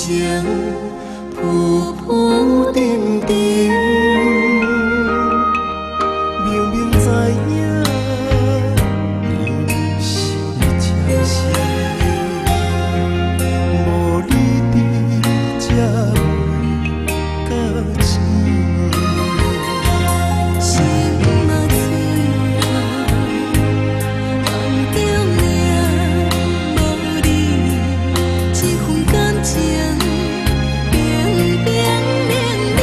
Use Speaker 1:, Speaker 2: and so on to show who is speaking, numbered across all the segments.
Speaker 1: 情，浮浮沉沉。明明知影你是真心，无你伫才袂到醒。心嘛碎啊，梦中领，无你这份感情冰冰冷冷。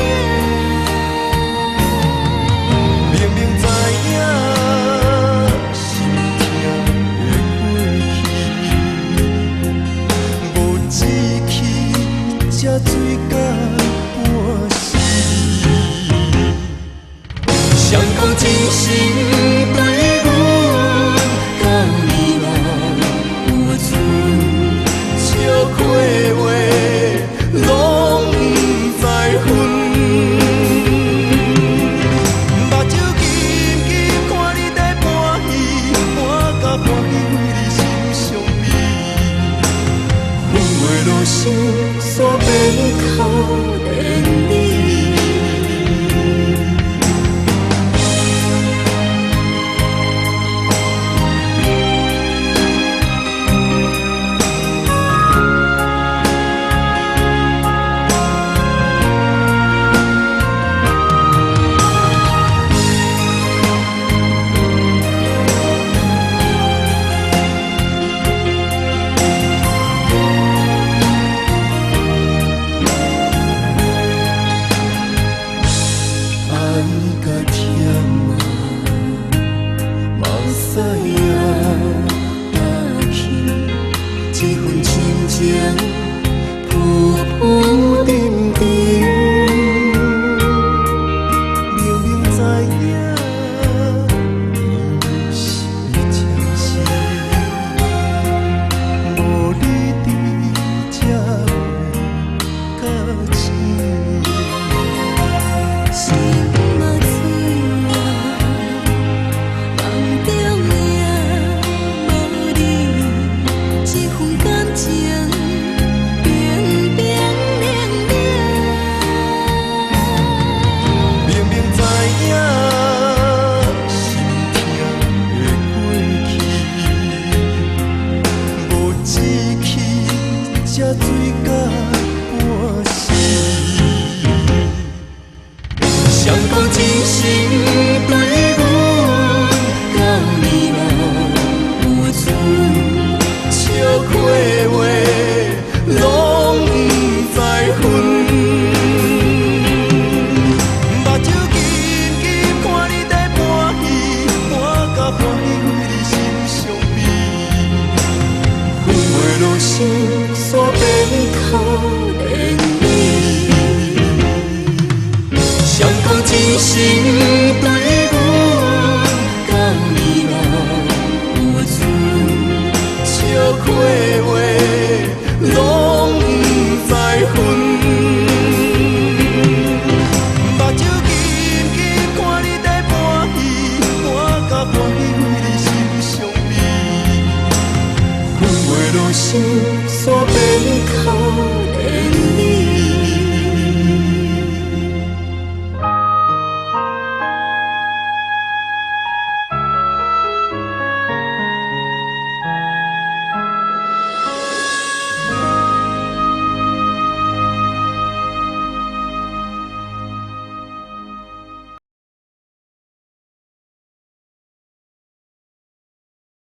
Speaker 1: 明明知影心痛会过去，无志气才醉到半死。谁讲真心对阮到你来有趣，笑亏话拢不知分。目睭紧紧看你在搬戏，搬甲搬去为你心伤悲。阮话落心，煞变可怜你。爱甲甜啊，目屎也打去，这份亲情浮浮沉沉。明明知影你是真心，无你伫才袂到醒。心嘛碎啊，梦中领，无你这份感情冰冰冷冷。明明知影心痛会过去，无志气才醉到半死。谁讲真心对阮到你来有趣，笑亏话拢不知分。目睭紧紧看你在搬戏，搬甲搬去为你心伤悲。阮话落心，煞变可怜你。谁讲真心